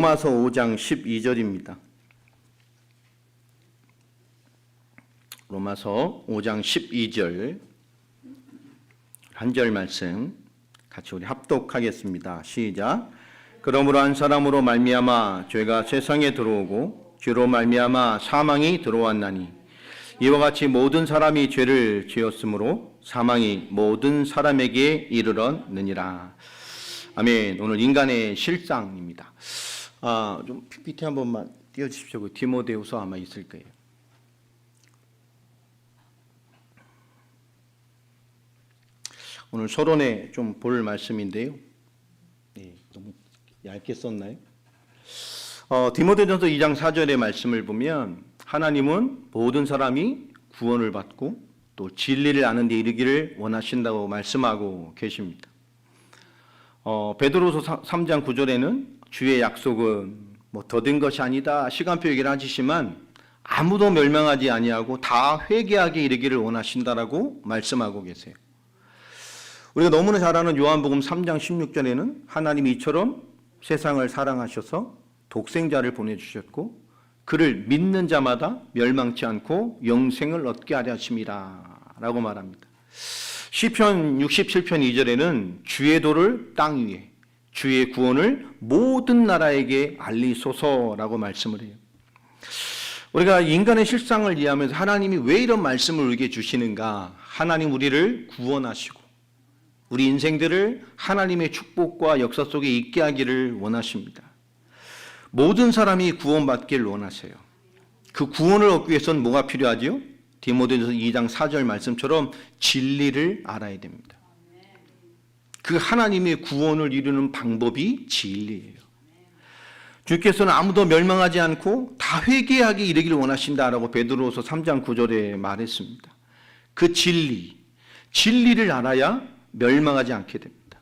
로마서 5장 12절입니다. 로마서 5장 12절 한 절 말씀 같이 우리 합독하겠습니다. 시작. 그러므로 한 사람으로 말미암아 죄가 세상에 들어오고 죄로 말미암아 사망이 들어왔나니 이와 같이 모든 사람이 죄를 지었으므로 사망이 모든 사람에게 이르렀느니라. 아멘. 오늘 인간의 실상입니다. 좀 PPT 한 번만 띄워주십시오. 디모데후서 아마 있을 거예요. 오늘 서론에 좀 볼 말씀인데요. 네, 너무 얇게 썼나요? 디모데전서 2장 4절의 말씀을 보면 하나님은 모든 사람이 구원을 받고 또 진리를 아는 데 이르기를 원하신다고 말씀하고 계십니다. 베드로서 3장 9절에는 주의 약속은 더딘 것이 아니다 시간표 얘기를 하시지만 아무도 멸망하지 아니하고 다 회개하게 이르기를 원하신다라고 말씀하고 계세요. 우리가 너무나 잘 아는 요한복음 3장 16절에는 하나님이 이처럼 세상을 사랑하셔서 독생자를 보내주셨고 그를 믿는 자마다 멸망치 않고 영생을 얻게 하려 하심이라 라고 말합니다. 시편 67편 2절에는 주의 도를 땅 위에 주의 구원을 모든 나라에게 알리소서라고 말씀을 해요. 우리가 인간의 실상을 이해하면서 하나님이 왜 이런 말씀을 우리에게 주시는가? 하나님 우리를 구원하시고 우리 인생들을 하나님의 축복과 역사 속에 있게 하기를 원하십니다. 모든 사람이 구원받기를 원하세요. 그 구원을 얻기 위해서는 뭐가 필요하죠? 디모데전서 2장 4절 말씀처럼 진리를 알아야 됩니다. 그 하나님의 구원을 이루는 방법이 진리예요. 주께서는 아무도 멸망하지 않고 다 회개하게 이르기를 원하신다라고 베드로서 3장 9절에 말했습니다. 그 진리를 알아야 멸망하지 않게 됩니다.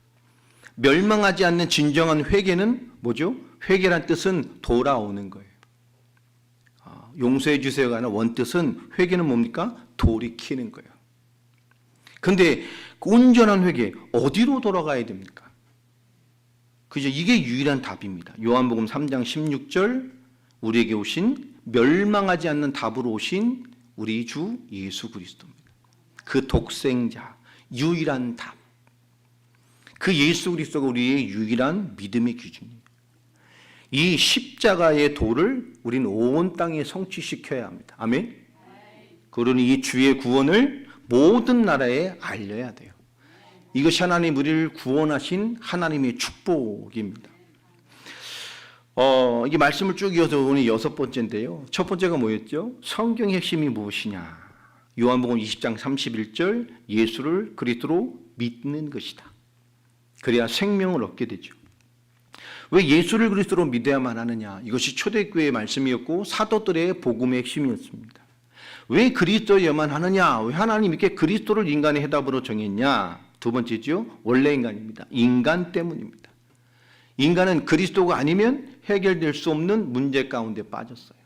멸망하지 않는 진정한 회개는 뭐죠? 회개란 뜻은 돌아오는 거예요. 용서해 주세요가 아니라 원뜻은 회개는 뭡니까? 돌이키는 거예요. 그런데 온전한 회개 어디로 돌아가야 됩니까? 그죠? 이게 유일한 답입니다. 요한복음 3장 16절 우리에게 오신 멸망하지 않는 답으로 오신 우리 주 예수 그리스도입니다. 그 독생자 유일한 답. 그 예수 그리스도가 우리의 유일한 믿음의 기준이에요. 이 십자가의 도를 우리는 온 땅에 성취시켜야 합니다. 아멘. 그러니 이 주의 구원을 모든 나라에 알려야 돼요. 이것이 하나님 우리를 구원하신 하나님의 축복입니다. 이 말씀을 쭉 이어서 오늘 6번째인데요. 첫 번째가 뭐였죠? 성경의 핵심이 무엇이냐? 요한복음 20장 31절 예수를 그리스도로 믿는 것이다. 그래야 생명을 얻게 되죠. 왜 예수를 그리스도로 믿어야만 하느냐? 이것이 초대교회의 말씀이었고 사도들의 복음의 핵심이었습니다. 왜 그리스도여만 하느냐? 왜 하나님 이렇게 그리스도를 인간의 해답으로 정했냐? 두 번째죠. 원래 인간입니다. 인간 때문입니다. 인간은 그리스도가 아니면 해결될 수 없는 문제 가운데 빠졌어요.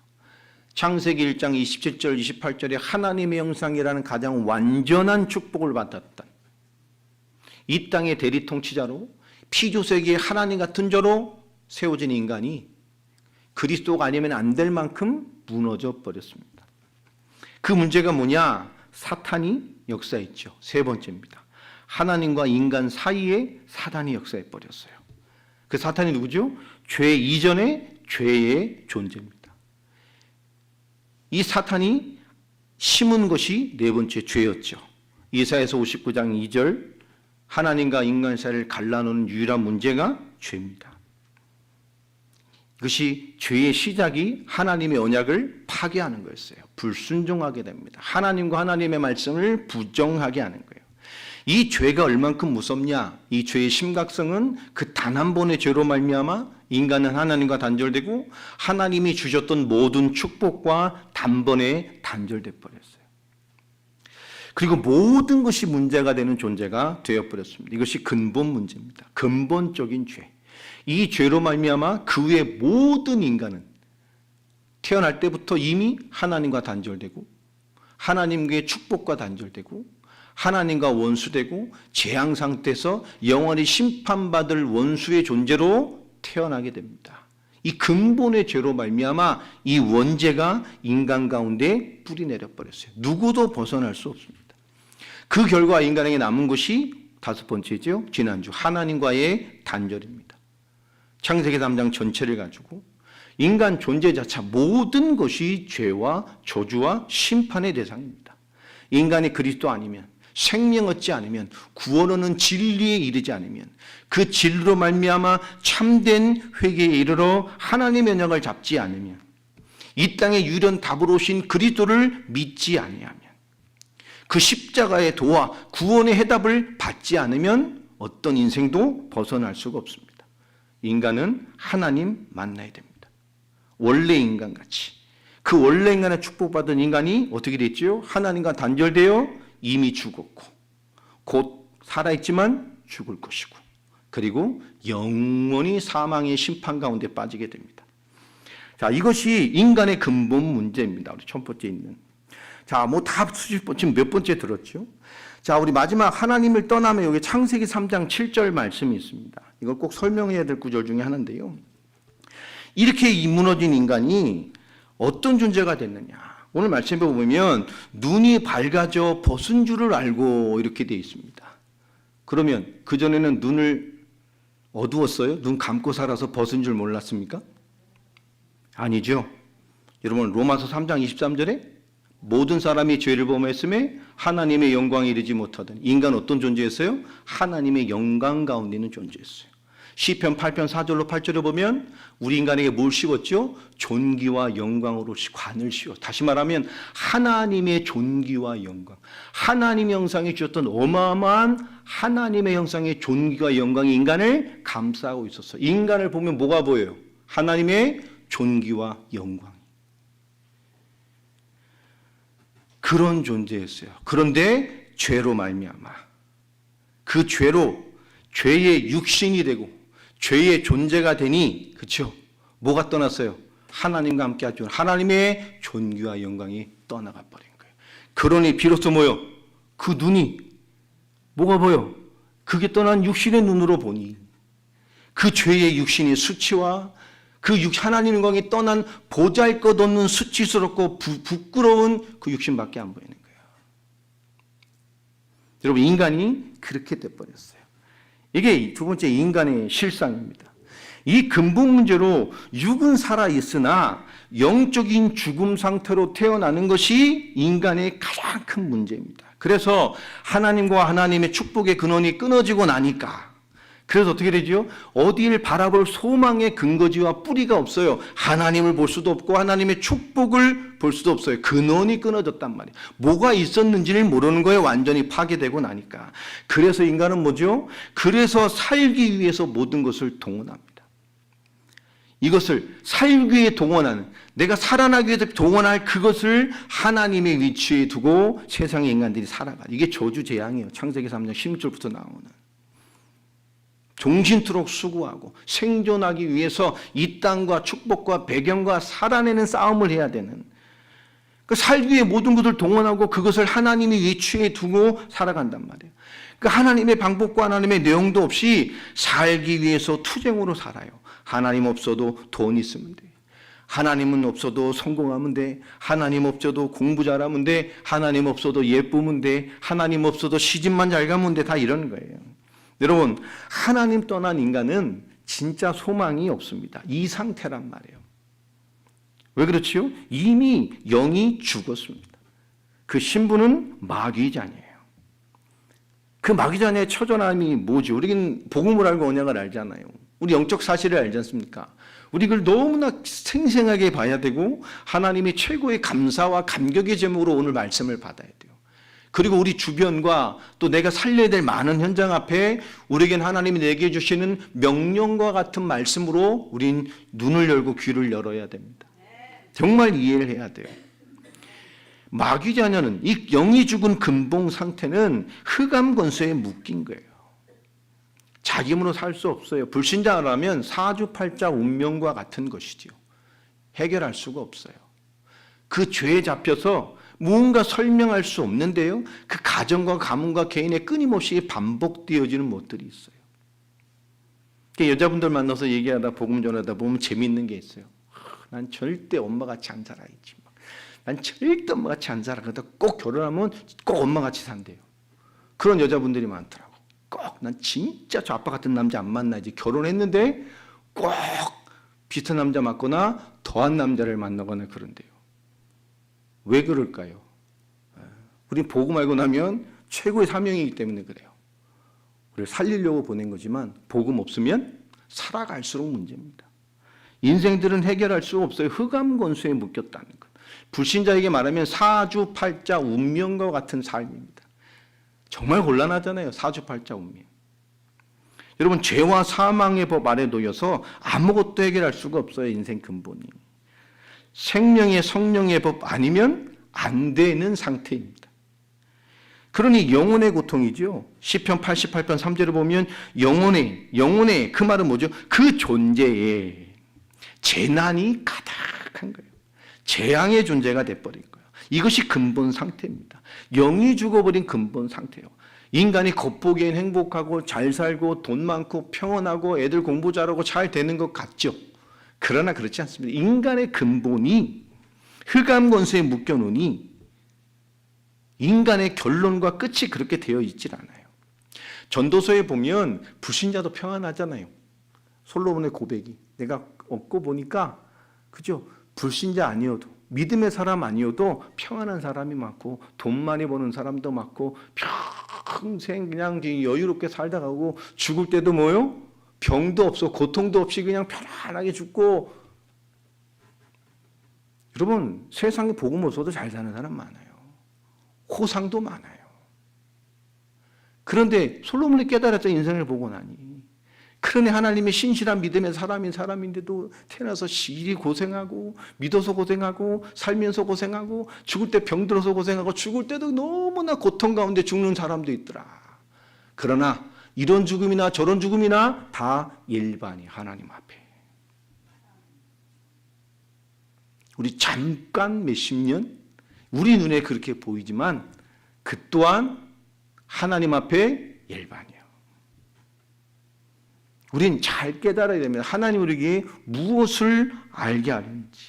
창세기 1장 27절 28절에 하나님의 형상이라는 가장 완전한 축복을 받았던 이 땅의 대리 통치자로 피조세계의 하나님 같은 자로 세워진 인간이 그리스도가 아니면 안 될 만큼 무너져 버렸습니다. 그 문제가 뭐냐? 사탄이 역사했죠. 세 번째입니다. 하나님과 인간 사이에 사단이 역사해 버렸어요. 그 사탄이 누구죠? 죄 이전의 죄의 존재입니다. 이 사탄이 심은 것이 네 번째 죄였죠. 이사야서 59장 2절 하나님과 인간 사이를 갈라놓는 유일한 문제가 죄입니다. 이것이 죄의 시작이 하나님의 언약을 파괴하는 거였어요. 불순종하게 됩니다. 하나님과 하나님의 말씀을 부정하게 하는 거예요. 이 죄가 얼만큼 무섭냐? 이 죄의 심각성은 그 단 한 번의 죄로 말미암아 인간은 하나님과 단절되고 하나님이 주셨던 모든 축복과 단번에 단절돼 버렸어요. 그리고 모든 것이 문제가 되는 존재가 되어버렸습니다. 이것이 근본 문제입니다. 근본적인 죄. 이 죄로 말미암아 그 외 모든 인간은 태어날 때부터 이미 하나님과 단절되고 하나님과의 축복과 단절되고 하나님과 원수되고 재앙 상태에서 영원히 심판받을 원수의 존재로 태어나게 됩니다. 이 근본의 죄로 말미암아 이 원죄가 인간 가운데 뿌리 내려버렸어요. 누구도 벗어날 수 없습니다. 그 결과 인간에게 남은 것이 다섯 번째죠. 지난주 하나님과의 단절입니다. 창세기 3장 전체를 가지고 인간 존재 자체 모든 것이 죄와 저주와 심판의 대상입니다. 인간이 그리스도 아니면, 생명 얻지 않으면, 구원 얻는 진리에 이르지 않으면, 그 진리로 말미암아 참된 회개에 이르러 하나님의 언약을 잡지 않으면, 이 땅에 유일한 답으로 오신 그리스도를 믿지 아니하면, 그 십자가의 도와 구원의 해답을 받지 않으면 어떤 인생도 벗어날 수가 없습니다. 인간은 하나님 만나야 됩니다. 원래 인간같이. 그 원래 인간의 축복받은 인간이 어떻게 됐죠? 하나님과 단절되어 이미 죽었고 곧 살아있지만 죽을 것이고 그리고 영원히 사망의 심판 가운데 빠지게 됩니다. 자, 이것이 인간의 근본 문제입니다. 우리 첫 번째 있는. 자, 뭐 다 수십 번, 지금 몇 번째 들었죠? 자, 우리 마지막 하나님을 떠나면 여기 창세기 3장 7절 말씀이 있습니다. 이걸 꼭 설명해야 될 구절 중에 하나인데요. 이렇게 무너진 인간이 어떤 존재가 됐느냐. 오늘 말씀에 보면 눈이 밝아져 벗은 줄을 알고 이렇게 되어 있습니다. 그러면 그전에는 눈을 어두웠어요? 눈 감고 살아서 벗은 줄 몰랐습니까? 아니죠. 여러분 로마서 3장 23절에 모든 사람이 죄를 범했음에 하나님의 영광에 이르지 못하던 인간 어떤 존재였어요? 하나님의 영광 가운데 있는 존재였어요. 시편 8편 4절로 8절에 보면 우리 인간에게 뭘 씌웠죠? 존귀와 영광으로 관을 씌워. 다시 말하면 하나님의 존귀와 영광, 하나님의 형상에 주셨던 어마어마한 하나님의 형상의 존귀와 영광이 인간을 감싸고 있었어요. 인간을 보면 뭐가 보여요? 하나님의 존귀와 영광. 그런 존재였어요. 그런데 죄로 말미암아 그 죄로 죄의 육신이 되고 죄의 존재가 되니 그렇죠? 뭐가 떠났어요? 하나님과 함께 하죠. 하나님의 존귀와 영광이 떠나가 버린 거예요. 그러니 비로소 뭐요? 그 눈이 뭐가 보여? 그게 떠난 육신의 눈으로 보니 그 죄의 육신의 수치와 그 하나님 영광이 떠난 보잘것없는 수치스럽고 부끄러운 그 육신밖에 안 보이는 거예요. 여러분 인간이 그렇게 돼버렸어요. 이게 두 번째 인간의 실상입니다. 이 근본 문제로 육은 살아있으나 영적인 죽음 상태로 태어나는 것이 인간의 가장 큰 문제입니다. 그래서 하나님과 하나님의 축복의 근원이 끊어지고 나니까 그래서 어떻게 되죠? 어디를 바라볼 소망의 근거지와 뿌리가 없어요. 하나님을 볼 수도 없고 하나님의 축복을 볼 수도 없어요. 근원이 끊어졌단 말이에요. 뭐가 있었는지를 모르는 거예요. 완전히 파괴되고 나니까. 그래서 인간은 뭐죠? 그래서 살기 위해서 모든 것을 동원합니다. 이것을 살기 위해 동원하는, 내가 살아나기 위해서 동원할 그것을 하나님의 위치에 두고 세상의 인간들이 살아가. 이게 저주재앙이에요. 창세기 3장 16절부터 나오는. 종신토록 수고하고 생존하기 위해서 이 땅과 축복과 배경과 살아내는 싸움을 해야 되는, 그 살기 위해 모든 것을 동원하고 그것을 하나님의 위치에 두고 살아간단 말이에요. 그 하나님의 방법과 하나님의 내용도 없이 살기 위해서 투쟁으로 살아요. 하나님 없어도 돈 있으면 돼. 하나님은 없어도 성공하면 돼. 하나님 없어도 공부 잘하면 돼. 하나님 없어도 예쁘면 돼. 하나님 없어도 시집만 잘 가면 돼. 다 이러는 거예요. 여러분, 하나님 떠난 인간은 진짜 소망이 없습니다. 이 상태란 말이에요. 왜 그렇지요? 이미 영이 죽었습니다. 그 신부는 마귀자녀예요. 그 마귀자녀의 처절함이 뭐지? 우리는 복음을 알고 언약을 알잖아요. 우리 영적 사실을 알지 않습니까? 우리 그걸 너무나 생생하게 봐야 되고 하나님의 최고의 감사와 감격의 제목으로 오늘 말씀을 받아야 돼요. 그리고 우리 주변과 또 내가 살려야 될 많은 현장 앞에 우리에겐 하나님이 내게 주시는 명령과 같은 말씀으로 우린 눈을 열고 귀를 열어야 됩니다. 정말 이해를 해야 돼요. 마귀 자녀는 이 영이 죽은 근본 상태는 흑암 권세에 묶인 거예요. 자기 힘으로 살 수 없어요. 불신자라면 사주팔자 운명과 같은 것이지요. 해결할 수가 없어요. 그 죄에 잡혀서 무언가 설명할 수 없는데요. 그 가정과 가문과 개인의 끊임없이 반복되어지는 것들이 있어요. 여자분들 만나서 얘기하다 복음 전하다 보면 재미있는 게 있어요. 난 절대 엄마같이 안 살아야지. 난 절대 엄마같이 안 살아. 그러다 꼭 결혼하면 꼭 엄마같이 산대요. 그런 여자분들이 많더라고. 꼭 난 진짜 저 아빠 같은 남자 안 만나야지. 결혼했는데 꼭 비슷한 남자 맞거나 더한 남자를 만나거나 그런대요. 왜 그럴까요? 우리 복음 알고 나면 최고의 사명이기 때문에 그래요. 우리를 살리려고 보낸 거지만 복음 없으면 살아갈수록 문제입니다. 인생들은 해결할 수 없어요. 흑암권수에 묶였다는 것. 불신자에게 말하면 사주팔자 운명과 같은 삶입니다. 정말 곤란하잖아요. 사주팔자 운명. 여러분, 죄와 사망의 법 아래 놓여서 아무것도 해결할 수가 없어요. 인생 근본이. 생명의 성령의 법 아니면 안 되는 상태입니다. 그러니 영혼의 고통이죠. 시편 88편 3절을 보면 영혼의 그 말은 뭐죠? 그 존재에 재난이 가득한 거예요. 재앙의 존재가 돼버린 거예요. 이것이 근본 상태입니다. 영이 죽어버린 근본 상태예요. 인간이 겉보기엔 행복하고 잘 살고 돈 많고 평온하고 애들 공부 잘하고 잘 되는 것 같죠. 그러나 그렇지 않습니다. 인간의 근본이 흑암권수에 묶여놓으니 인간의 결론과 끝이 그렇게 되어 있질 않아요. 전도서에 보면 불신자도 평안하잖아요. 솔로몬의 고백이. 내가 얻고 보니까 그죠? 불신자 아니어도 믿음의 사람 아니어도 평안한 사람이 많고 돈 많이 버는 사람도 많고 평생 그냥 여유롭게 살다 가고 죽을 때도 뭐요? 병도 없어 고통도 없이 그냥 편안하게 죽고. 여러분, 세상에 복음 없어도 잘 사는 사람 많아요. 호상도 많아요. 그런데 솔로몬이 깨달았죠. 인생을 보고 나니. 그러니 하나님의 신실한 믿음의 사람인 사람인데도 태어나서 시리 고생하고 믿어서 고생하고 살면서 고생하고 죽을 때 병들어서 고생하고 죽을 때도 너무나 고통 가운데 죽는 사람도 있더라. 그러나 이런 죽음이나 저런 죽음이나 다 일반이 하나님 앞에. 우리 잠깐 몇십 년 우리 눈에 그렇게 보이지만 그 또한 하나님 앞에 일반이에요. 우린 잘 깨달아야 됩니다. 하나님 우리에게 무엇을 알게 하는지.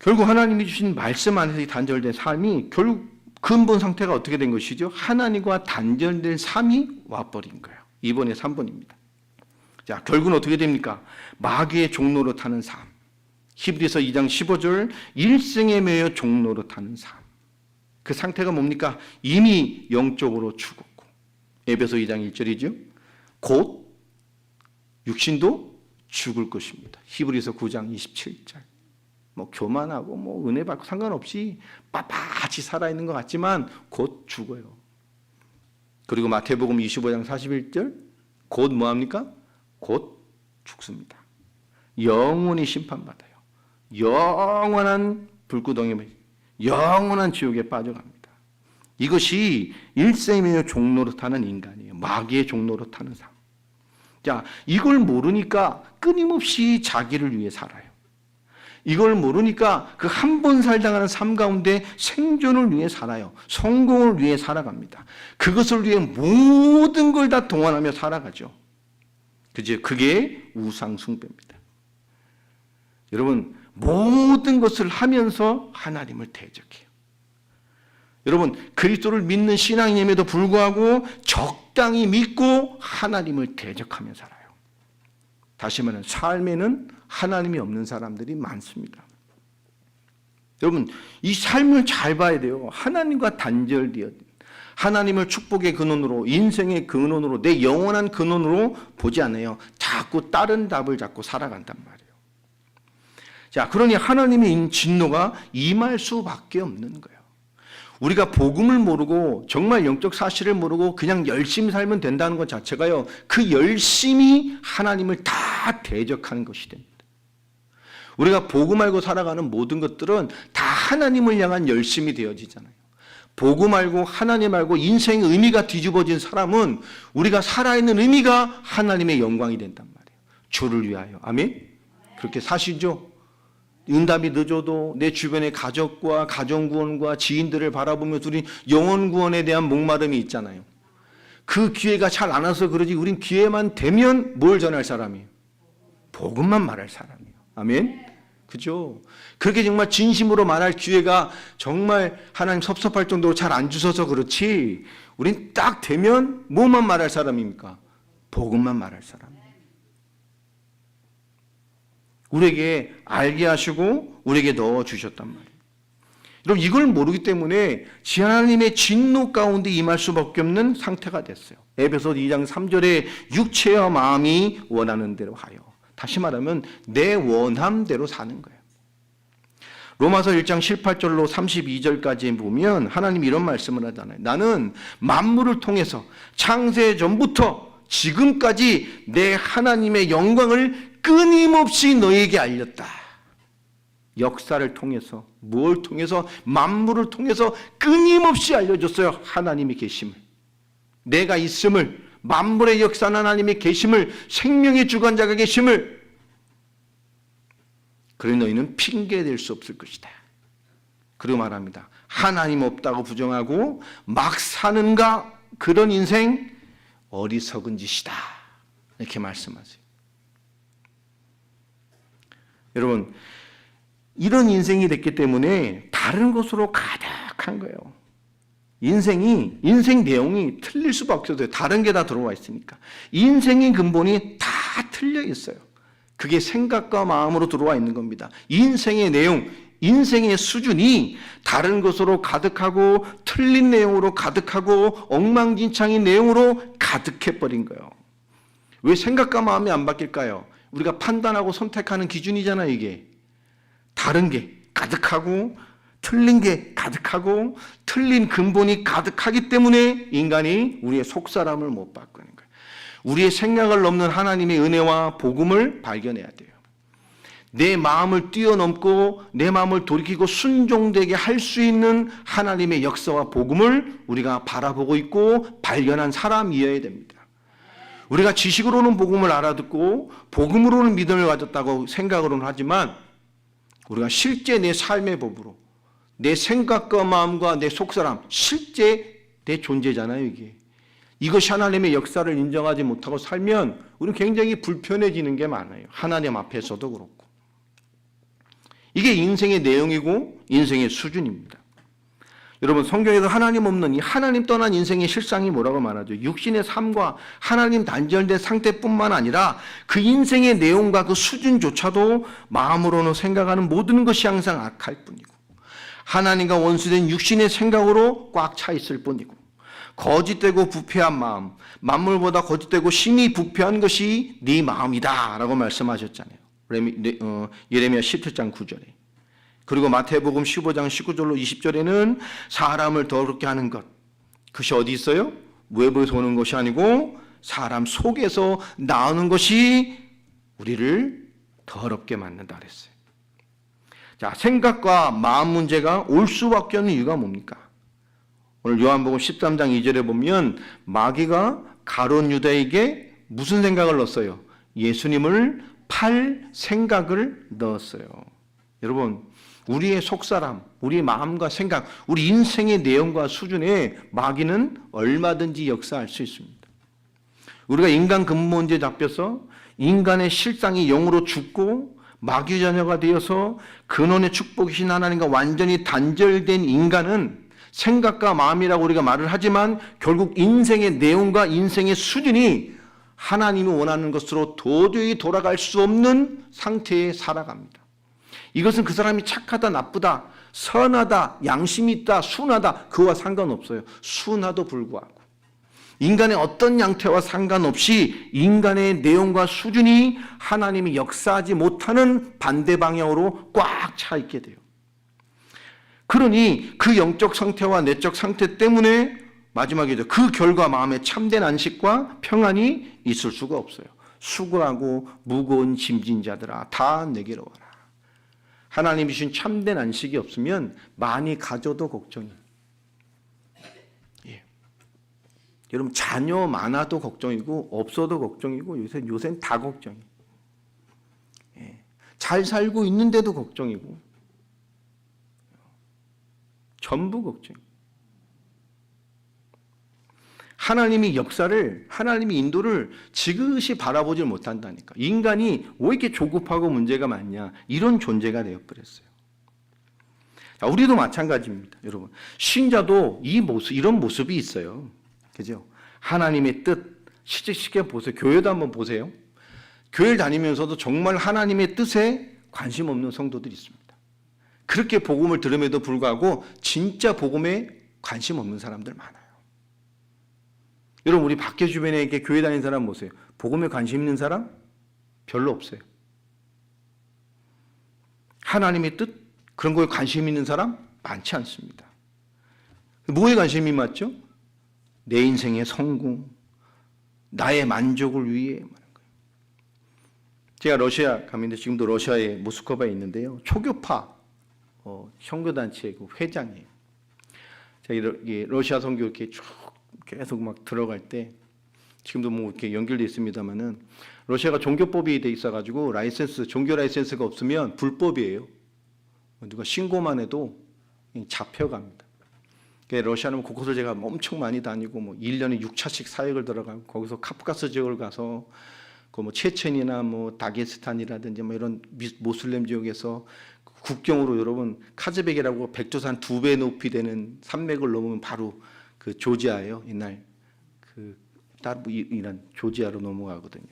결국 하나님이 주신 말씀 안에서 단절된 삶이 결국 근본 상태가 어떻게 된 것이죠? 하나님과 단절된 삶이 와버린 거예요. 2번에 3번입니다. 자, 결국은 어떻게 됩니까? 마귀의 종로로 타는 삶. 히브리서 2장 15절 일생에 매여 종로로 타는 삶. 그 상태가 뭡니까? 이미 영적으로 죽었고 에베소 2장 1절이죠. 곧 육신도 죽을 것입니다. 히브리서 9장 27절. 뭐 교만하고 뭐 은혜 받고 상관없이 빳빳이 살아있는 것 같지만 곧 죽어요. 그리고 마태복음 25장 41절 곧 뭐합니까? 곧 죽습니다. 영원히 심판받아요. 영원한 불구덩이에 영원한 지옥에 빠져갑니다. 이것이 일생의 종로로 타는 인간이에요. 마귀의 종로로 타는 삶. 자, 이걸 모르니까 끊임없이 자기를 위해 살아요. 이걸 모르니까 그 한 번 살다가는 삶 가운데 생존을 위해 살아요. 성공을 위해 살아갑니다. 그것을 위해 모든 걸 다 동원하며 살아가죠. 그게 우상숭배입니다. 여러분, 모든 것을 하면서 하나님을 대적해요. 여러분, 그리스도를 믿는 신앙임에도 불구하고 적당히 믿고 하나님을 대적하며 살아요. 다시 말하면 삶에는 하나님이 없는 사람들이 많습니다. 여러분, 이 삶을 잘 봐야 돼요. 하나님과 단절되어 하나님을 축복의 근원으로, 인생의 근원으로, 내 영원한 근원으로 보지 않아요. 자꾸 다른 답을 잡고 살아간단 말이에요. 자, 그러니 하나님의 진노가 임할 수밖에 없는 거예요. 우리가 복음을 모르고 정말 영적 사실을 모르고 그냥 열심히 살면 된다는 것 자체가요, 그 열심히 하나님을 다 대적하는 것이 됩니다. 우리가 복음 알고 살아가는 모든 것들은 다 하나님을 향한 열심이 되어지잖아요. 복음 알고 하나님 알고 인생의 의미가 뒤집어진 사람은 우리가 살아있는 의미가 하나님의 영광이 된단 말이에요. 주를 위하여. 아멘? 그렇게 사시죠? 응답이 늦어도 내 주변의 가족과 가정구원과 지인들을 바라보면서 우리 영혼구원에 대한 목마름이 있잖아요. 그 기회가 잘 안 와서 그러지 우린 기회만 되면 뭘 전할 사람이에요? 복음만 말할 사람이에요. 아멘? 그죠? 그렇게 정말 진심으로 말할 기회가 정말 하나님 섭섭할 정도로 잘 안 주셔서 그렇지 우린 딱 되면 뭐만 말할 사람입니까? 복음만 말할 사람이에요. 우리에게 알게 하시고 우리에게 넣어주셨단 말이에요. 여러분 이걸 모르기 때문에 하나님의 진노 가운데 임할 수밖에 없는 상태가 됐어요. 에베소 2장 3절에 육체와 마음이 원하는 대로 하여, 다시 말하면 내 원함대로 사는 거예요. 로마서 1장 18절로 32절까지 보면 하나님이 이런 말씀을 하잖아요. 나는 만물을 통해서 창세 전부터 지금까지 내 하나님의 영광을 끊임없이 너에게 알렸다. 역사를 통해서, 뭘 통해서? 만물을 통해서 끊임없이 알려줬어요. 하나님의 계심을, 내가 있음을, 만물의 역사는 하나님의 계심을, 생명의 주관자가 계심을. 그래 너희는 핑계댈 수 없을 것이다. 그리고 말합니다. 하나님 없다고 부정하고 막 사는가? 그런 인생 어리석은 짓이다. 이렇게 말씀하세요. 여러분 이런 인생이 됐기 때문에 다른 것으로 가득한 거예요. 인생 내용이 틀릴 수밖에 없어요. 다른 게 다 들어와 있으니까. 인생의 근본이 다 틀려 있어요. 그게 생각과 마음으로 들어와 있는 겁니다. 인생의 내용, 인생의 수준이 다른 것으로 가득하고 틀린 내용으로 가득하고 엉망진창인 내용으로 가득해버린 거예요. 왜 생각과 마음이 안 바뀔까요? 우리가 판단하고 선택하는 기준이잖아요. 이게 다른 게 가득하고 틀린 게 가득하고 틀린 근본이 가득하기 때문에 인간이 우리의 속사람을 못 바꾸는 거예요. 우리의 생각을 넘는 하나님의 은혜와 복음을 발견해야 돼요. 내 마음을 뛰어넘고 내 마음을 돌이키고 순종되게 할 수 있는 하나님의 역사와 복음을 우리가 바라보고 있고 발견한 사람이어야 됩니다. 우리가 지식으로는 복음을 알아듣고 복음으로는 믿음을 가졌다고 생각으로는 하지만 우리가 실제 내 삶의 법으로 내 생각과 마음과 내 속사람, 실제 내 존재잖아요. 이것이 하나님의 역사를 인정하지 못하고 살면 우리는 굉장히 불편해지는 게 많아요. 하나님 앞에서도 그렇고. 이게 인생의 내용이고 인생의 수준입니다. 여러분 성경에서 하나님 없는 이 하나님 떠난 인생의 실상이 뭐라고 말하죠? 육신의 삶과 하나님 단절된 상태뿐만 아니라 그 인생의 내용과 그 수준조차도 마음으로는 생각하는 모든 것이 항상 악할 뿐이고 하나님과 원수된 육신의 생각으로 꽉 차 있을 뿐이고 거짓되고 부패한 마음, 만물보다 거짓되고 심히 부패한 것이 네 마음이다 라고 말씀하셨잖아요. 예레미야 17장 9절에. 그리고 마태복음 15장 19절로 20절에는 사람을 더럽게 하는 것, 그것이 어디 있어요? 외부에서 오는 것이 아니고 사람 속에서 나오는 것이 우리를 더럽게 만든다 그랬어요. 자, 생각과 마음 문제가 올 수밖에 없는 이유가 뭡니까? 오늘 요한복음 13장 2절에 보면 마귀가 가룟 유다에게 무슨 생각을 넣었어요? 예수님을 팔 생각을 넣었어요. 여러분 우리의 속사람, 우리의 마음과 생각, 우리 인생의 내용과 수준에 마귀는 얼마든지 역사할 수 있습니다. 우리가 인간 근본주의에 잡혀서 인간의 실상이 영으로 죽고 마귀 자녀가 되어서 근원의 축복이신 하나님과 완전히 단절된 인간은 생각과 마음이라고 우리가 말을 하지만 결국 인생의 내용과 인생의 수준이 하나님이 원하는 것으로 도저히 돌아갈 수 없는 상태에 살아갑니다. 이것은 그 사람이 착하다, 나쁘다, 선하다, 양심이 있다, 순하다 그와 상관없어요. 순하도 불구하고 인간의 어떤 양태와 상관없이 인간의 내용과 수준이 하나님이 역사하지 못하는 반대 방향으로 꽉 차 있게 돼요. 그러니 그 영적 상태와 내적 상태 때문에 마지막이죠. 그 결과 마음에 참된 안식과 평안이 있을 수가 없어요. 수고하고 무거운 짐진 자들아 다 내게로 와라. 하나님이 주신 참된 안식이 없으면 많이 가져도 걱정이에요. 예. 여러분 자녀 많아도 걱정이고 없어도 걱정이고 요새는 다 걱정이에요. 예. 잘 살고 있는데도 걱정이고 전부 걱정이에요. 하나님이 역사를, 하나님이 인도를 지그시 바라보질 못한다니까. 인간이 왜 이렇게 조급하고 문제가 많냐, 이런 존재가 되어버렸어요. 자, 우리도 마찬가지입니다, 여러분. 신자도 이런 모습이 있어요. 그죠? 하나님의 뜻, 쉽게 보세요. 교회도 한번 보세요. 교회를 다니면서도 정말 하나님의 뜻에 관심 없는 성도들이 있습니다. 그렇게 복음을 들음에도 불구하고 진짜 복음에 관심 없는 사람들 많아요. 여러분, 우리 밖에 주변에 이렇게 교회 다니는 사람 보세요. 복음에 관심 있는 사람 별로 없어요. 하나님의 뜻, 그런 거에 관심 있는 사람 많지 않습니다. 뭐에 관심이 많죠? 내 인생의 성공, 나의 만족을 위해 하는 거예요. 제가 러시아 가면서 지금도 러시아의 모스크바에 있는데요. 초교파 선교단체 그 회장이에요. 제가 러시아 선교 이렇게 쭉 계속 막 들어갈 때, 지금도 뭐 이렇게 연결돼 있습니다만은, 러시아가 종교법이 돼 있어가지고 종교 라이센스가 없으면 불법이에요. 누가 신고만 해도 잡혀갑니다. 러시아는 곳곳을 제가 엄청 많이 다니고, 뭐 1년에 6차씩 사역을 들어가고, 거기서 카프카스 지역을 가서 그 뭐 체첸이나 뭐 다게스탄이라든지 뭐 이런 모슬렘 지역에서 국경으로, 여러분, 카즈백이라고 백두산 2배 높이 되는 산맥을 넘으면 바로 그 조지아예요. 옛날 그 이란 조지아로 넘어가거든요.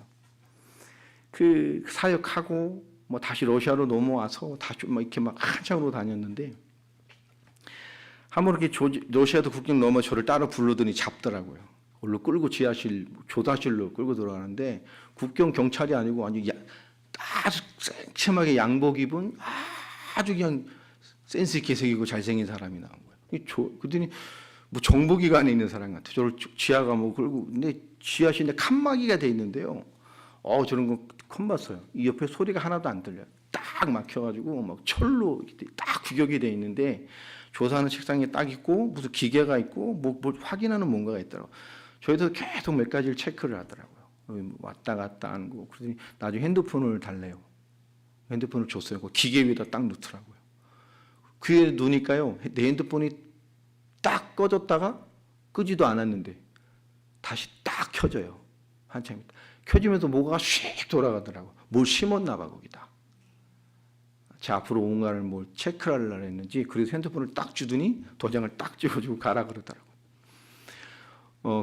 그 사역하고 뭐 다시 러시아로 넘어와서 다시 뭐 이렇게 막 한창으로 다녔는데, 한번 이렇게 러시아도 국경 넘어 저를 따로 부르더니 잡더라고요. 얼른 끌고 조사실로 끌고 들어가는데, 국경 경찰이 아니고 아주 아주 생침하게 양복 입은 아주 그냥 센스 있게 생기고 잘생긴 사람이 나온 거예요. 그랬더니 뭐 정보기관에 있는 사람 같아요. 저를 지하 감옥 끌고, 근데 지하실에 칸막이가 돼 있는데요. 저런 거 처음 봤어요. 이 옆에 소리가 하나도 안 들려요. 딱 막혀가지고 막 철로 딱 규격이 돼 있는데, 조사하는 책상에 딱 있고 무슨 기계가 있고 뭘 확인하는 뭔가가 있더라고요. 저희도 계속 몇 가지를 체크를 하더라고요. 왔다 갔다 하는 거. 그러더니 나중에 핸드폰을 달래요. 핸드폰을 줬어요. 그 기계 위에다 딱 놓더라고요. 그에 놓으니까요, 내 핸드폰이 딱 꺼졌다가 끄지도 않았는데 다시 딱 켜져요. 한참 있다. 켜지면서 뭐가 휙 돌아가더라고요. 뭘 심었나 봐, 거기다. 제 앞으로 온가를 뭘 체크를 하려고 했는지, 그래서 핸드폰을 딱 주더니 도장을 딱 찍어주고 가라 그러더라고요.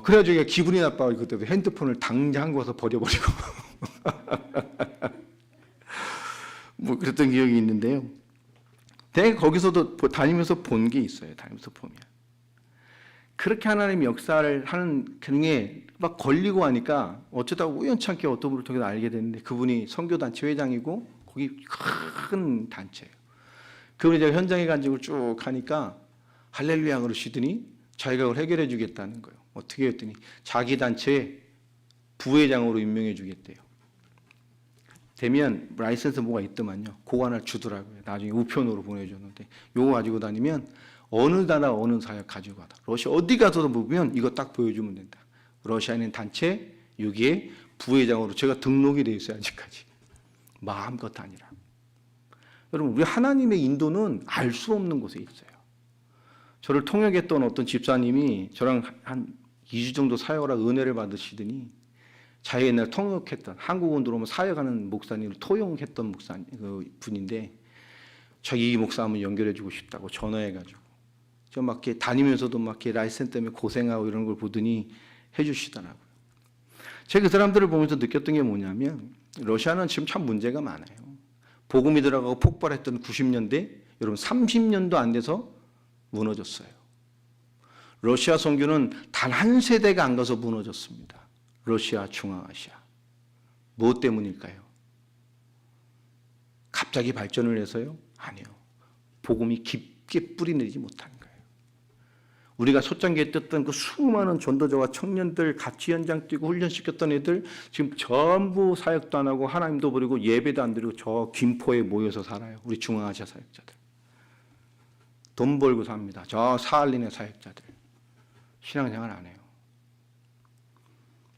그래가지고 기분이 나빠서 그때도 핸드폰을 당장 가서 버려버리고 뭐 그랬던 기억이 있는데요. 내가 거기서도 다니면서 본 게 있어요. 다니면서 보면 그렇게 하나님 역사를 하는 중에 막 걸리고 하니까 어쩌다가 우연찮게 어떤 분을 통해서 알게 됐는데, 그분이 선교단체 회장이고 거기 큰 단체예요. 그분이 제가 현장에 간 적을 쭉 하니까 할렐루야 그러시더니 자기가 그걸 해결해 주겠다는 거예요. 어떻게 했더니 자기 단체 부회장으로 임명해 주겠대요. 되면 라이센스 뭐가 있더만요. 그거 하나 주더라고요. 나중에 우편으로 보내줬는데, 요거 가지고 다니면 어느 나라 어느 사역 가지고 가다. 러시아 어디 가서도 보면 이거 딱 보여주면 된다. 러시아에 있는 단체 여기에 부회장으로 제가 등록이 돼 있어요. 아직까지. 마음껏 다니라. 여러분, 우리 하나님의 인도는 알 수 없는 곳에 있어요. 저를 통역했던 어떤 집사님이 저랑 한 2주 정도 사역을 하고 은혜를 받으시더니, 자기 옛날 통역했던, 한국원 들어오면 사역하는 목사님을 토용했던 목사님, 그 분인데, 자기 이 목사 한번 연결해주고 싶다고 전화해가지고, 저 막 이렇게 다니면서도 막 이렇게 라이센스 때문에 고생하고 이런 걸 보더니 해주시더라고요. 제가 그 사람들을 보면서 느꼈던 게 뭐냐면, 러시아는 지금 참 문제가 많아요. 복음이 들어가고 폭발했던 90년대, 여러분 30년도 안 돼서 무너졌어요. 러시아 선교는 단 한 세대가 안 가서 무너졌습니다. 러시아, 중앙아시아. 무엇 때문일까요? 갑자기 발전을 해서요? 아니요. 복음이 깊게 뿌리내리지 못한 거예요. 우리가 소장기에 떴던 그 수많은 전도자와 청년들, 같이 현장 뛰고 훈련시켰던 애들 지금 전부 사역도 안 하고 하나님도 버리고 예배도 안 드리고 저 김포에 모여서 살아요. 우리 중앙아시아 사역자들. 돈 벌고 삽니다. 저 사할린의 사역자들. 신앙생활 안 해요.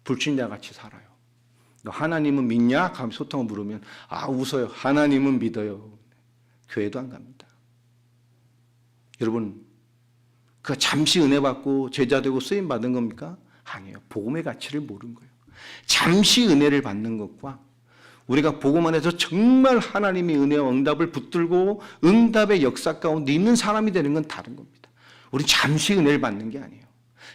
불신자같이 살아요. 너 하나님은 믿냐? 가면 소통을 물으면 웃어요. 하나님은 믿어요. 교회도 안 갑니다. 여러분, 그 잠시 은혜 받고 제자 되고 쓰임 받은 겁니까? 아니에요. 복음의 가치를 모르는 거예요. 잠시 은혜를 받는 것과 우리가 복음 안에서 정말 하나님의 은혜와 응답을 붙들고 응답의 역사 가운데 있는 사람이 되는 건 다른 겁니다. 우리 잠시 은혜를 받는 게 아니에요.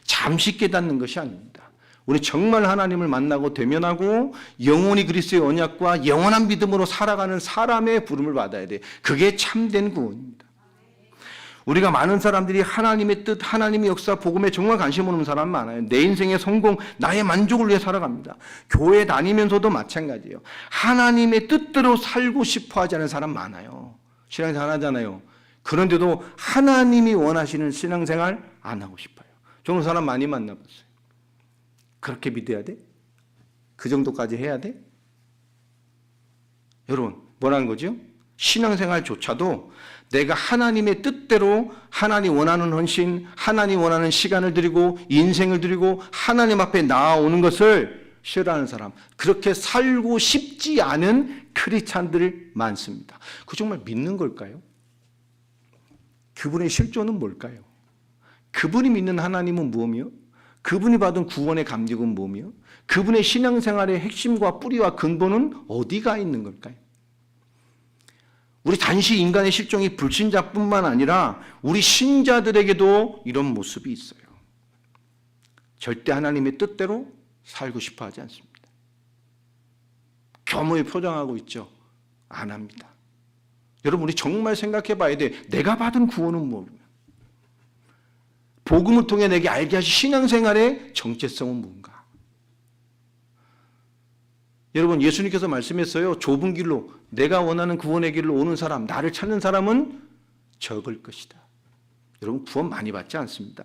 잠시 깨닫는 것이 아닙니다. 우리 정말 하나님을 만나고 대면하고 영원히 그리스도의 언약과 영원한 믿음으로 살아가는 사람의 부름을 받아야 돼. 그게 참된 구원입니다. 우리가 많은 사람들이 하나님의 뜻, 하나님의 역사, 복음에 정말 관심 없는 사람 많아요. 내 인생의 성공, 나의 만족을 위해 살아갑니다. 교회 다니면서도 마찬가지예요. 하나님의 뜻대로 살고 싶어 하지 않은 사람 많아요. 신앙생활 하잖아요. 그런데도 하나님이 원하시는 신앙생활 안 하고 싶어요. 저는 사람 많이 만나봤어요. 그렇게 믿어야 돼? 그 정도까지 해야 돼? 여러분, 뭐라는 거죠? 신앙생활조차도 내가 하나님의 뜻대로 하나님 원하는 헌신, 하나님 원하는 시간을 드리고 인생을 드리고 하나님 앞에 나아오는 것을 싫어하는 사람, 그렇게 살고 싶지 않은 크리스찬들 많습니다. 그 정말 믿는 걸까요? 그분의 실존은 뭘까요? 그분이 믿는 하나님은 무엇이요? 그분이 받은 구원의 감격은 무엇이요? 그분의 신앙생활의 핵심과 뿌리와 근본은 어디가 있는 걸까요? 우리 단지 인간의 실종이 불신자뿐만 아니라 우리 신자들에게도 이런 모습이 있어요. 절대 하나님의 뜻대로 살고 싶어 하지 않습니다. 겸허히 포장하고 있죠. 안 합니다. 여러분, 우리 정말 생각해 봐야 돼. 내가 받은 구원은 뭐냐? 복음을 통해 내게 알게 하신 신앙생활의 정체성은 뭔가? 여러분, 예수님께서 말씀했어요. 좁은 길로 내가 원하는 구원의 길로 오는 사람, 나를 찾는 사람은 적을 것이다. 여러분, 구원 많이 받지 않습니다.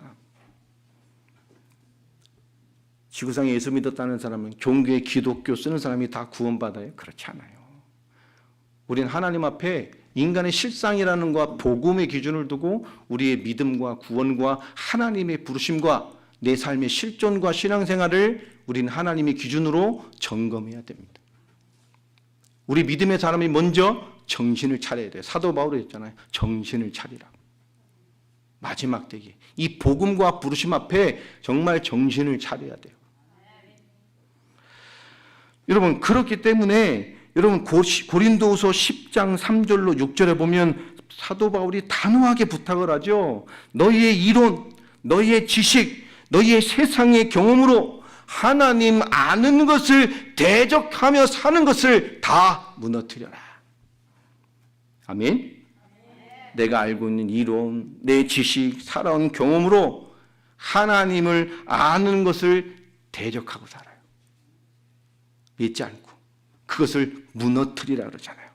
지구상에 예수 믿었다는 사람은 종교의 기독교 쓰는 사람이 다 구원받아요? 그렇지 않아요. 우리는 하나님 앞에 인간의 실상이라는 것과 복음의 기준을 두고 우리의 믿음과 구원과 하나님의 부르심과 내 삶의 실존과 신앙생활을 우리는 하나님의 기준으로 점검해야 됩니다. 우리 믿음의 사람이 먼저 정신을 차려야 돼요. 사도 바울이 했잖아요. 정신을 차리라. 마지막 때기. 이 복음과 부르심 앞에 정말 정신을 차려야 돼요. 여러분, 그렇기 때문에 여러분 고린도후서 10장 3절로 6절에 보면 사도 바울이 단호하게 부탁을 하죠. 너희의 이론, 너희의 지식, 너희의 세상의 경험으로 하나님 아는 것을 대적하며 사는 것을 다 무너뜨려라. 아멘. 내가 알고 있는 이론, 내 지식, 살아온 경험으로 하나님을 아는 것을 대적하고 살아요. 믿지 않고 그것을 무너뜨리라 그러잖아요.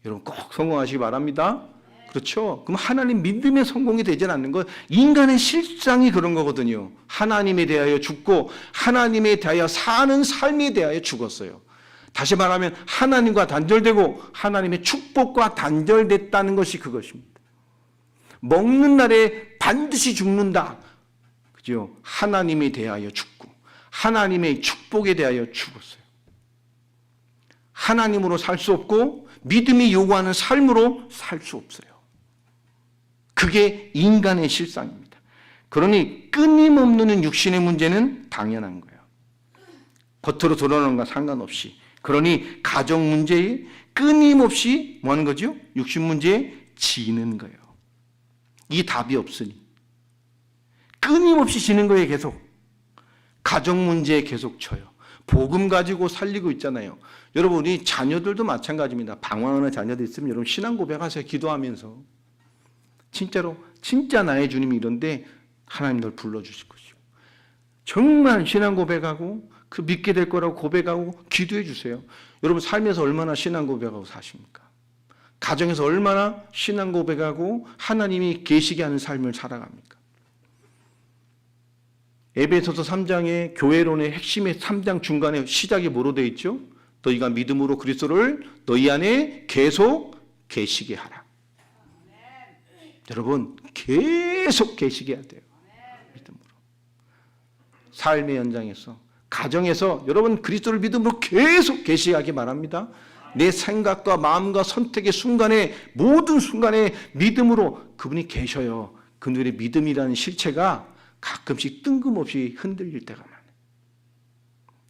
여러분 꼭 성공하시기 바랍니다. 그렇죠? 그럼 하나님 믿음의 성공이 되지 않는 것, 인간의 실상이 그런 거거든요. 하나님에 대하여 죽고 하나님에 대하여 사는 삶에 대하여 죽었어요. 다시 말하면 하나님과 단절되고 하나님의 축복과 단절됐다는 것이 그것입니다. 먹는 날에 반드시 죽는다. 그죠? 하나님에 대하여 죽고 하나님의 축복에 대하여 죽었어요. 하나님으로 살 수 없고 믿음이 요구하는 삶으로 살 수 없어요. 그게 인간의 실상입니다. 그러니 끊임없는 육신의 문제는 당연한 거예요. 겉으로 드러나는 것과 상관없이. 그러니 가정 문제에 끊임없이 뭐 하는 거죠? 육신 문제에 지는 거예요. 이 답이 없으니. 끊임없이 지는 거예요, 계속. 가정 문제에 계속 쳐요. 복음 가지고 살리고 있잖아요. 여러분, 우리 자녀들도 마찬가지입니다. 방황하는 자녀들 있으면 여러분 신앙 고백하세요. 기도하면서. 진짜로 진짜 나의 주님이 이런데 하나님 널 불러주실 것이요. 정말 신앙 고백하고 그 믿게 될 거라고 고백하고 기도해 주세요. 여러분 삶에서 얼마나 신앙 고백하고 사십니까? 가정에서 얼마나 신앙 고백하고 하나님이 계시게 하는 삶을 살아갑니까? 에베소서 3장의 교회론의 핵심의 3장 중간에 시작이 뭐로 되어 있죠? 너희가 믿음으로 그리스도를 너희 안에 계속 계시게 하라. 여러분 계속 계시게 해야 돼요. 믿음으로. 삶의 현장에서, 가정에서 여러분 그리스도를 믿음으로 계속 계시하기 바랍니다. 내 생각과 마음과 선택의 순간에, 모든 순간에 믿음으로 그분이 계셔요. 그분의 믿음이라는 실체가 가끔씩 뜬금없이 흔들릴 때가 많아요.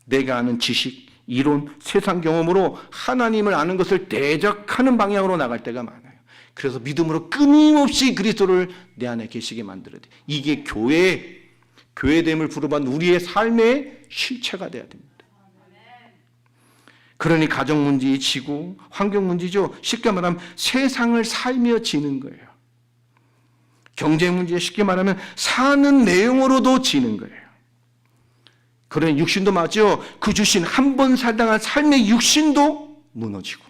내가 아는 지식, 이론, 세상 경험으로 하나님을 아는 것을 대적하는 방향으로 나갈 때가 많아요. 그래서 믿음으로 끊임없이 그리스도를 내 안에 계시게 만들어야 돼요. 이게 교회됨을 부르받는 우리의 삶의 실체가 돼야 됩니다. 그러니 가정 문제, 지구, 환경 문제죠. 쉽게 말하면 세상을 살며 지는 거예요. 경제 문제, 쉽게 말하면 사는 내용으로도 지는 거예요. 그러니 육신도 맞죠. 그 주신 한 번 살당한 삶의 육신도 무너지고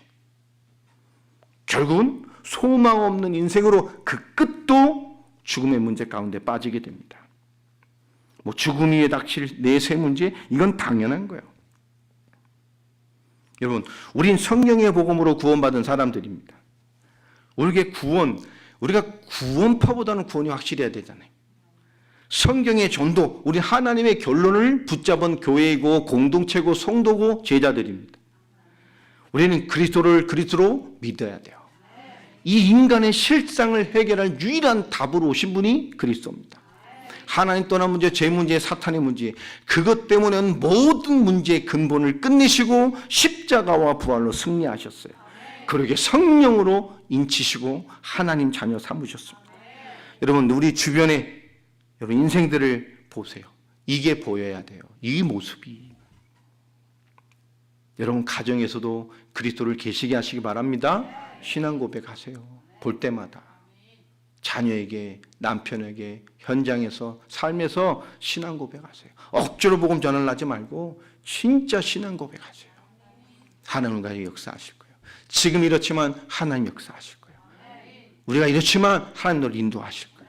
결국은 소망 없는 인생으로 그 끝도 죽음의 문제 가운데 빠지게 됩니다. 뭐 죽음 위에 닥칠 내세 문제, 이건 당연한 거예요. 여러분, 우린 성령의 복음으로 구원받은 사람들입니다. 우리가 구원파보다는 구원이 확실해야 되잖아요. 성경의 전도, 우리 하나님의 결론을 붙잡은 교회이고 공동체고 성도고 제자들입니다. 우리는 그리스도를 그리스도로 믿어야 돼요. 이 인간의 실상을 해결할 유일한 답으로 오신 분이 그리스도입니다. 하나님 떠난 문제, 죄 문제, 사탄의 문제, 그것 때문에는 모든 문제의 근본을 끝내시고 십자가와 부활로 승리하셨어요. 그러게 성령으로 인치시고 하나님 자녀 삼으셨습니다. 여러분, 우리 주변에 여러분 인생들을 보세요. 이게 보여야 돼요. 이 모습이. 여러분 가정에서도 그리스도를 계시게 하시기 바랍니다. 신앙 고백하세요. 볼 때마다. 자녀에게, 남편에게, 현장에서, 삶에서 신앙 고백하세요. 억지로 복음 전하지 말고 진짜 신앙 고백하세요. 하나님과 역사하실 거예요. 지금 이렇지만 하나님 역사하실 거예요. 우리가 이렇지만 하나님 너를 인도하실 거예요.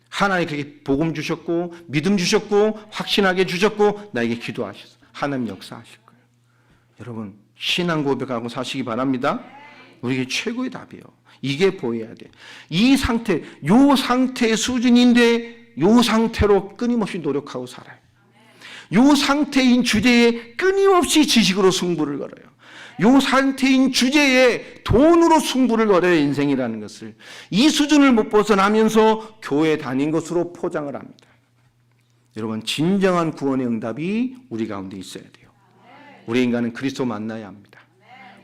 하나님 그렇게 복음 주셨고 믿음 주셨고 확신하게 주셨고 나에게 기도하셨어요. 하나님 역사하실 거예요. 여러분 신앙 고백하고 사시기 바랍니다. 우리에게 최고의 답이에요. 이게 보여야 돼요. 이 상태, 요 상태의 수준인데 요 상태로 끊임없이 노력하고 살아요. 요 상태인 주제에 끊임없이 지식으로 승부를 걸어요. 요 상태인 주제에 돈으로 승부를 걸어요. 인생이라는 것을. 이 수준을 못 벗어나면서 교회 다닌 것으로 포장을 합니다. 여러분 진정한 구원의 응답이 우리 가운데 있어야 돼요. 우리 인간은 그리스도 만나야 합니다.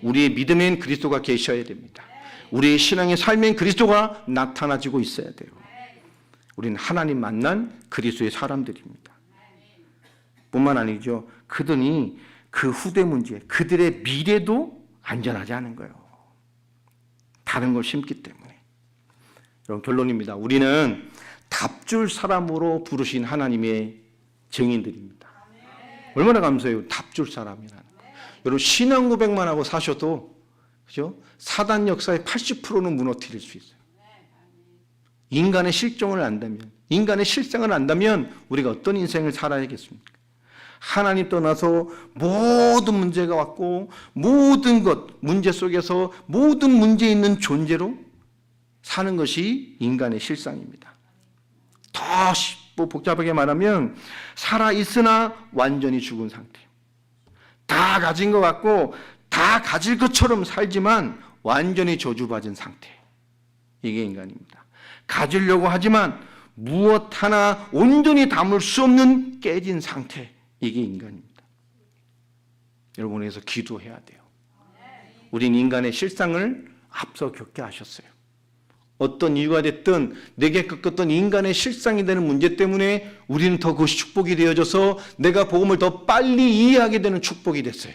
우리의 믿음엔 그리스도가 계셔야 됩니다. 우리의 신앙의 삶엔 그리스도가 나타나지고 있어야 돼요. 우리는 하나님 만난 그리스도의 사람들입니다. 뿐만 아니죠. 그들이 그 후대 문제, 그들의 미래도 안전하지 않은 거예요. 다른 걸 심기 때문에. 여러분 결론입니다. 우리는 답줄 사람으로 부르신 하나님의 증인들입니다. 얼마나 감사해요. 답줄 사람이라는 거. 여러분 신앙 고백만 하고 사셔도 그죠? 사단 역사의 80%는 무너뜨릴 수 있어요. 인간의 실종을 안다면, 인간의 실상을 안다면 우리가 어떤 인생을 살아야겠습니까? 하나님 떠나서 모든 문제가 왔고 모든 것, 문제 속에서 모든 문제 있는 존재로 사는 것이 인간의 실상입니다. 더 복잡하게 말하면 살아있으나 완전히 죽은 상태. 다 가진 것 같고 다 가질 것처럼 살지만 완전히 저주받은 상태. 이게 인간입니다. 가지려고 하지만 무엇 하나 온전히 담을 수 없는 깨진 상태. 이게 인간입니다. 여러분 그래서 기도해야 돼요. 우린 인간의 실상을 앞서 겪게 하셨어요. 어떤 이유가 됐든 내게 겪었던 인간의 실상이 되는 문제 때문에 우리는 더 그것이 축복이 되어져서 내가 복음을 더 빨리 이해하게 되는 축복이 됐어요.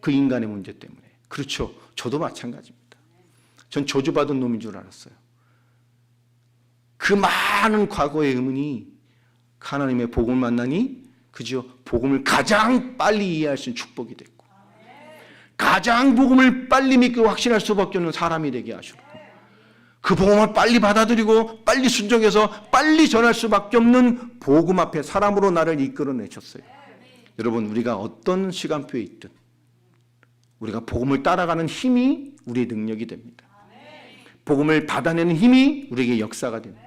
그 인간의 문제 때문에. 그렇죠. 저도 마찬가지입니다. 전 저주받은 놈인 줄 알았어요. 그 많은 과거의 의문이 하나님의 복음을 만나니 그죠? 복음을 가장 빨리 이해할 수 있는 축복이 됐고 가장 복음을 빨리 믿고 확신할 수밖에 없는 사람이 되게 하셨고 그 복음을 빨리 받아들이고 빨리 순종해서 빨리 전할 수밖에 없는 복음 앞에 사람으로 나를 이끌어내셨어요. 여러분 우리가 어떤 시간표에 있든 우리가 복음을 따라가는 힘이 우리의 능력이 됩니다. 복음을 받아내는 힘이 우리에게 역사가 됩니다.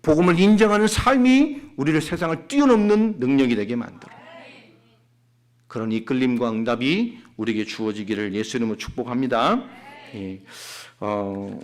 복음을 인정하는 삶이 우리를 세상을 뛰어넘는 능력이 되게 만들어요. 그런 이끌림과 응답이 우리에게 주어지기를 예수 이름으로 축복합니다.